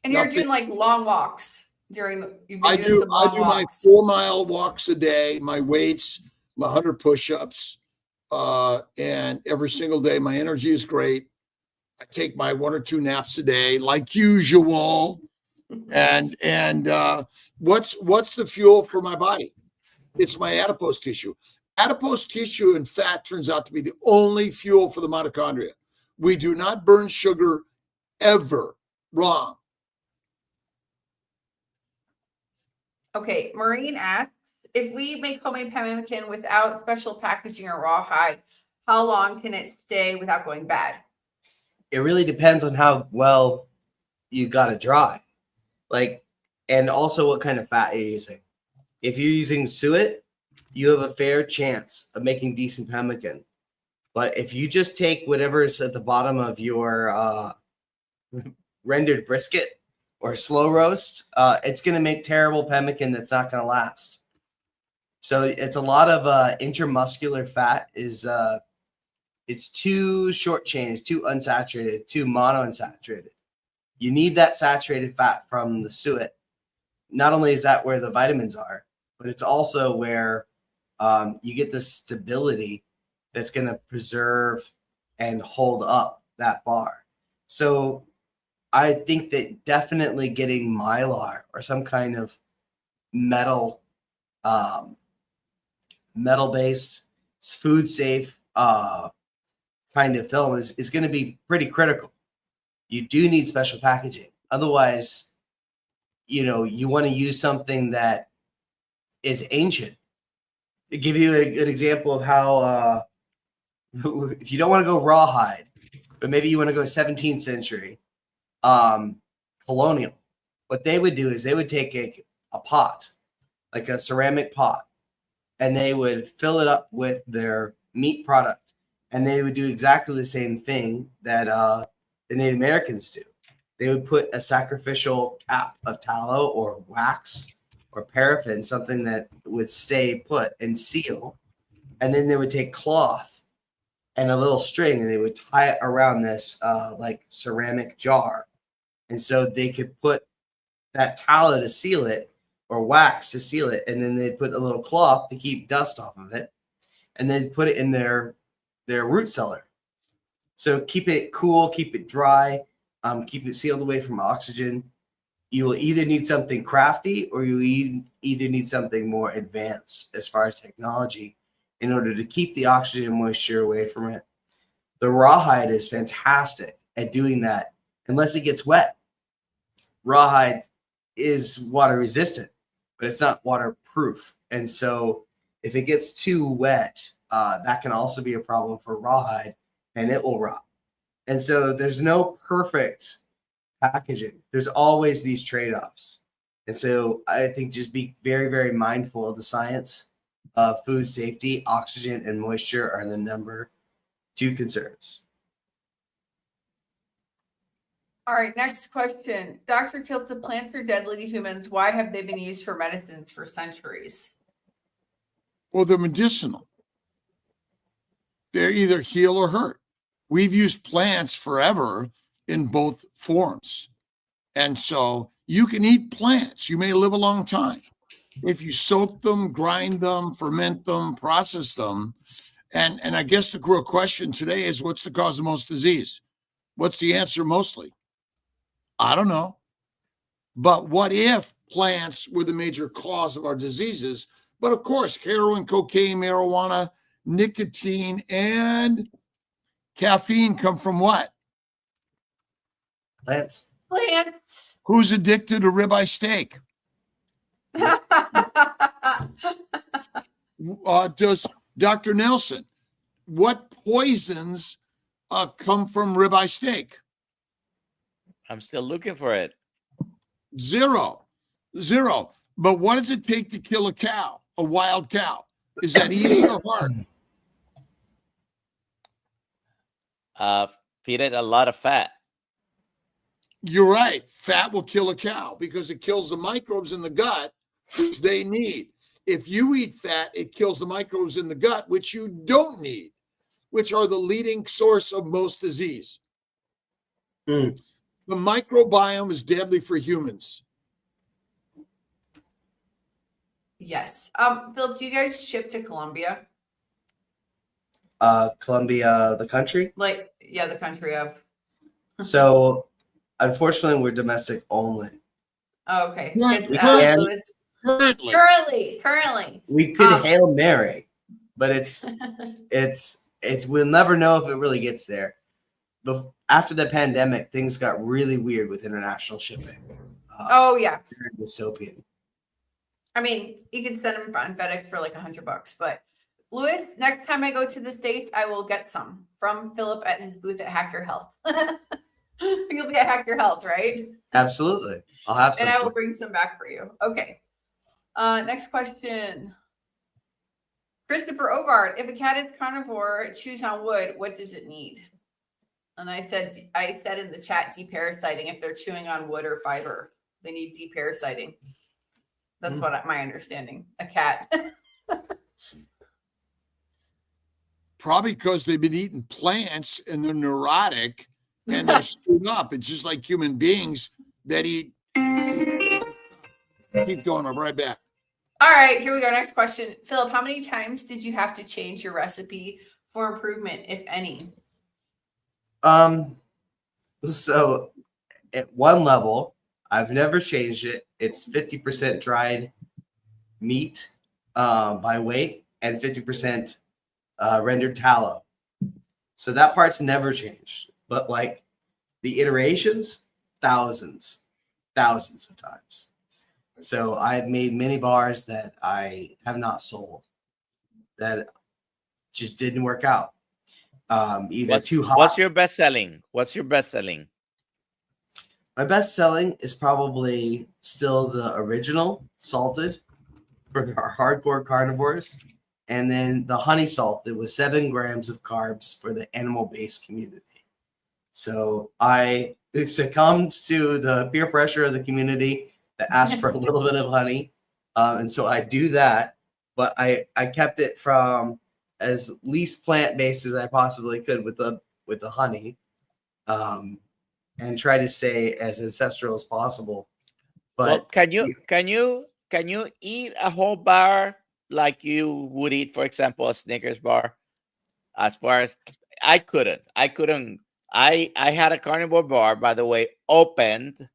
And you're doing like long walks I do my 4-mile walks a day, my weights, my 100 push-ups, and every single day my energy is great. I take my 1 or 2 naps a day, like usual. And what's the fuel for my body? It's my adipose tissue. Adipose tissue and fat turns out to be the only fuel for the mitochondria. We do not burn sugar ever. Wrong. Okay, Maureen asks, if we make homemade pemmican without special packaging or rawhide, how long can it stay without going bad? It really depends on how well you got it dry. And also what kind of fat you're using. If you're using suet, you have a fair chance of making decent pemmican. But if you just take whatever is at the bottom of your rendered brisket or slow roast, it's going to make terrible pemmican that's not going to last. So it's a lot of intramuscular fat. It's too short chain, it's too unsaturated, too monounsaturated. You need that saturated fat from the suet. Not only is that where the vitamins are, but it's also where you get the stability that's going to preserve and hold up that bar. So I think that definitely getting Mylar or some kind of metal based food safe kind of film is going to be pretty critical. You do need special packaging. Otherwise, you want to use something that is ancient. To give you a good example of how if you don't want to go rawhide, but maybe you want to go 17th century colonial, what they would do is they would take a pot, like a ceramic pot, and they would fill it up with their meat product, and they would do exactly the same thing that the Native Americans do. They would put a sacrificial cap of tallow or wax or paraffin, something that would stay put and seal, and then they would take cloth and a little string, and they would tie it around this like ceramic jar, and so they could put that tallow to seal it or wax to seal it, and then they'd put a little cloth to keep dust off of it, and then put it in their root cellar. So keep it cool, keep it dry, keep it sealed away from oxygen. You will either need something crafty or you either need something more advanced as far as technology in order to keep the oxygen and moisture away from it. The rawhide is fantastic at doing that unless it gets wet. Rawhide is water resistant, but it's not waterproof. And so if it gets too wet, that can also be a problem for rawhide, and it will rot. And so there's no perfect packaging. There's always these trade-offs. And so I think just be very, very mindful of the science of food safety. Oxygen and moisture are the number 2 concerns. All right, next question. Dr. Kiltz, plants are deadly to humans. Why have they been used for medicines for centuries? Well, they're medicinal. They're either heal or hurt. We've used plants forever in both forms. And so you can eat plants. You may live a long time if you soak them, grind them, ferment them, process them. And I guess the real question today is, what's the cause of most disease? What's the answer mostly? I don't know. But what if plants were the major cause of our diseases? But of course, heroin, cocaine, marijuana, nicotine, and caffeine come from what? Plants. Plants. Who's addicted to ribeye steak? Does Dr. Nelson, what poisons come from ribeye steak? I'm still looking for it. Zero. But what does it take to kill a cow, a wild cow? Is that easy or hard? Feed it a lot of fat. You're right. Fat will kill a cow because it kills the microbes in the gut, which they need. If you eat fat, it kills the microbes in the gut, which you don't need, which are the leading source of most disease. The microbiome is deadly for humans. Yes. Philip, do you guys ship to Colombia? Colombia, the country? The country of. So unfortunately, we're domestic only. Oh, okay. Yeah, Louis, currently. We could Hail Mary, but it's we'll never know if it really gets there. But after the pandemic, things got really weird with international shipping. Oh yeah. Dystopian. I mean, you can send them on FedEx for like $100, but Louis, next time I go to the States, I will get some from Philip at his booth at Hack Your Health. You'll be at Hack Your Health, right? Absolutely. I'll have some. And I will bring some back for you. Okay. Next question. Christopher Ovard, if a cat is carnivore, chews on wood, what does it need? And I said in the chat, deparasiting. If they're chewing on wood or fiber, they need deparasiting. That's what my understanding. A cat. Probably because they've been eating plants and they're neurotic and they're screwed up. It's just like human beings that eat. Keep going. I'm right back. All right, here we go. Next question. Philip, how many times did you have to change your recipe for improvement, if any? So at one level, I've never changed it. It's 50% dried meat by weight and 50% rendered tallow. So that part's never changed. But like the iterations, thousands of times. So I've made many bars that I have not sold that just didn't work out. Either too hot. What's your best selling? What's your best selling? My best selling is probably still the original salted for our hardcore carnivores, and then the honey salted with 7 grams of carbs for the animal-based community. So I succumbed to the peer pressure of the community that asked for a little bit of honey, and so I do that. But I kept it from as least plant-based as I possibly could with the honey. And try to stay as ancestral as possible. But well, can you eat a whole bar like you would eat, for example, a Snickers bar? As far as I couldn't. I had a carnivore bar, by the way, opened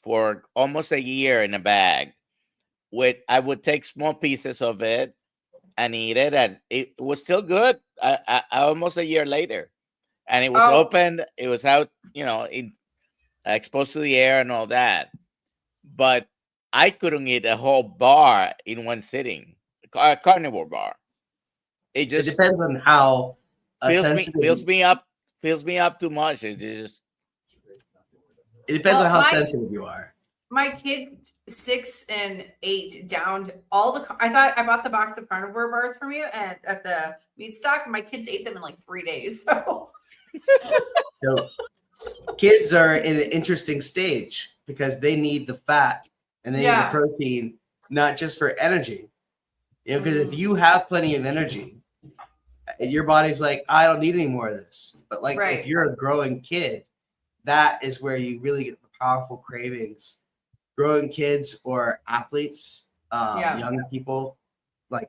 for almost a year in a bag. I would take small pieces of it and eat it, and it was still good. Almost a year later, and it was open. It was out, exposed to the air and all that, but I couldn't eat a whole bar in one sitting. A carnivore bar. It depends on how fills me up too much. It depends on how sensitive you are. My kids 6 and 8 downed all the. I bought the box of carnivore bars from you at the meat stock. And my kids ate them in like 3 days. So kids are in an interesting stage because they need the fat and they need the protein, not just for energy. Because if you have plenty of energy, your body's like, I don't need any more of this. But like if you're a growing kid, that is where you really get the powerful cravings. Growing kids or athletes, young people, like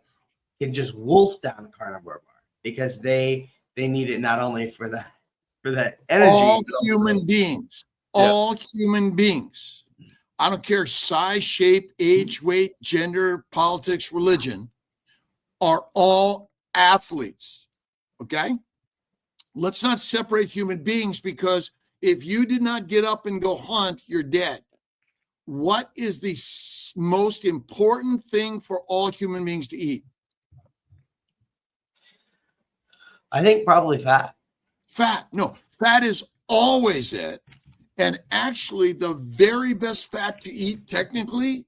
can just wolf down a carnivore bar because they need it not only for that energy. All human beings, all human beings. I don't care size, shape, age, weight, gender, politics, religion, are all athletes. Okay? Let's not separate human beings, because if you did not get up and go hunt, you're dead. What is the most important thing for all human beings to eat? I think probably fat. Fat. No, fat is always it. And actually, the very best fat to eat technically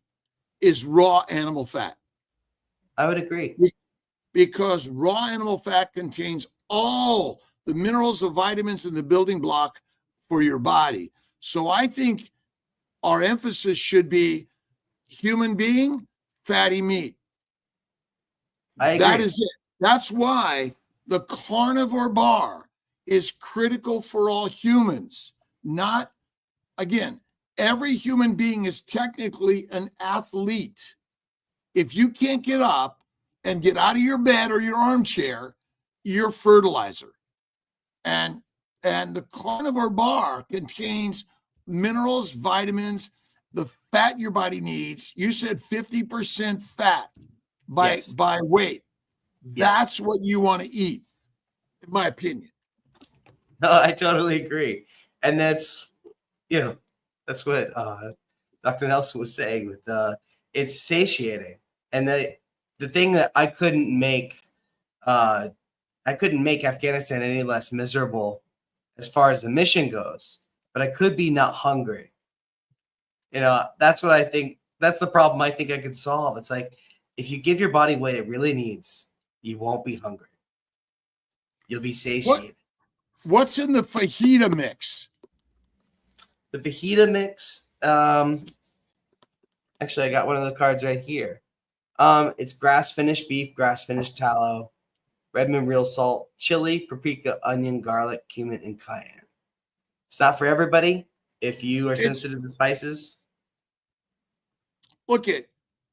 is raw animal fat. I would agree. Because raw animal fat contains all the minerals, the vitamins, and the building block for your body. So I think our emphasis should be human being, fatty meat. I agree. That is it. That's why the carnivore bar is critical for all humans. Not, again, every human being is technically an athlete. If you can't get up and get out of your bed or your armchair, you're fertilizer. And the carnivore bar contains minerals, vitamins, the fat your body needs. You said 50% fat by weight. That's what you want to eat, in my opinion. No, I totally agree. And that's what Dr. Nelson was saying with it's satiating. And the thing that I couldn't make Afghanistan any less miserable as far as the mission goes, but I could be not hungry. That's what I think. That's the problem I think I could solve. It's like, if you give your body what it really needs, you won't be hungry. You'll be satiated. What's in the fajita mix? The fajita mix, actually, I got one of the cards right here. It's grass-finished beef, grass-finished tallow, Redmond real salt, chili, paprika, onion, garlic, cumin, and cayenne. It's not for everybody. If you are It's- sensitive to spices, Look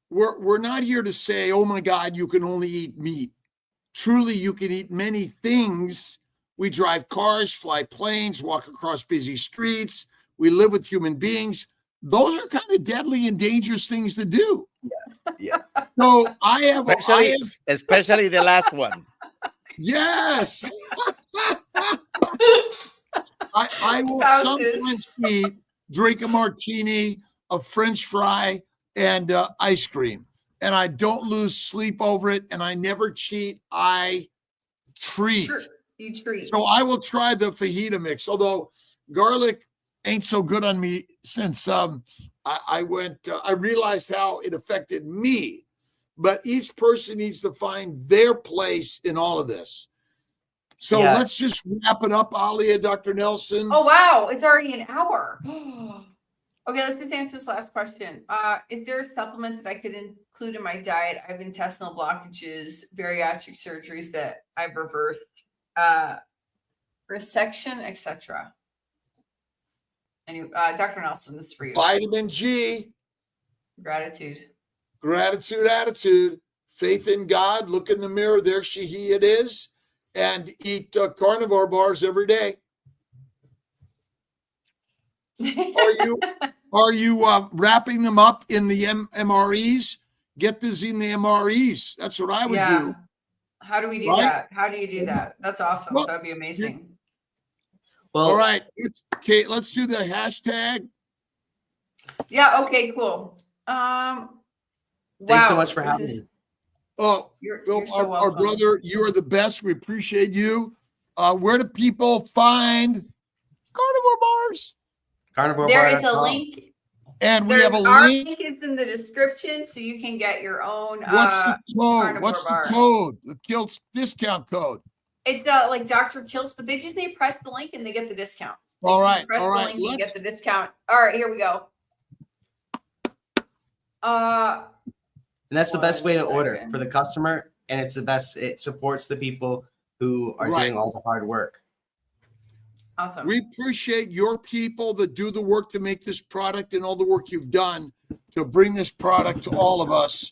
we're not here to say, oh my God, you can only eat meat. Truly, you can eat many things. We drive cars, fly planes, walk across busy streets. We live with human beings. Those are kind of deadly and dangerous things to do. yeah. So I have, Especially the last one. yes. I will Spouses. sometimes drink a martini, a French fry, and ice cream. And I don't lose sleep over it. And I never cheat. I treat. You treat. So I will try the fajita mix, although garlic ain't so good on me since I realized how it affected me. But each person needs to find their place in all of this. So Yeah. let's just wrap it up, Alia, Dr. Nelson. Oh wow, it's already an hour. Okay, let's just answer this last question. Is there a supplement that I could include in my diet? I have intestinal blockages, bariatric surgeries that I've reversed, resection, etc. Anyway, Dr. Nelson, this is for you. Vitamin G, Gratitude. gratitude, attitude, faith in God, look in the mirror, there she, he, it is, and eat carnivore bars every day. Are you wrapping them up in the MREs? Get this in the MREs. That's what I would do. How do we do Right? that? How do you do that? That's awesome. Well, That'd be amazing. Well, All right. Okay, let's do the hashtag. Yeah, okay, cool. Wow. Thanks so much for this having is- me. Oh, You're Phil, so our welcome. brother, you are the best. We appreciate you. Where do people find carnivore bars? There is a CarnivoreBar.com. link. And we There's have a our link. link is in the description, so you can get your own. What's the code? Carnivore What's the bar. code? The Kilts discount code. It's like Dr. Kilts, but they just need to press the link and they get the discount. They All just right, press all the right, link and let's- get the discount. All right, here we go. And that's the best way to One order second. for the customer. And it's the best. It supports the people who are Right. doing all the hard work. Awesome. We appreciate your people that do the work to make this product and all the work you've done to bring this product to all of us.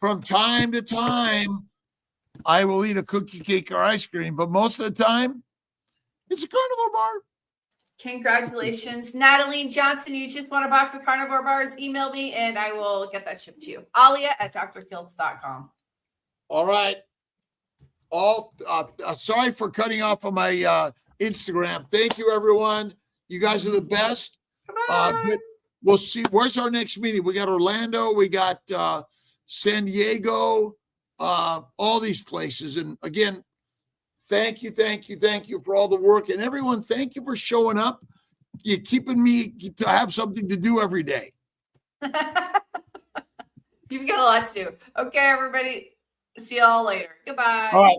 From time to time, I will eat a cookie, cake, or ice cream, but most of the time, it's a carnivore bar. Congratulations, Natalie Johnson. You just won a box of carnivore bars. Email me and I will get that shipped to you. Alia@drkilts.com. All right. Sorry for cutting off on my Instagram. Thank you, everyone. You guys are the best. Good. We'll see. Where's our next meeting? We got Orlando. We got San Diego. All these places. And again, thank you for all the work. And everyone, thank you for showing up. You're keeping me to have something to do every day. You've got a lot to do. Okay, everybody. See y'all later. Goodbye. All right.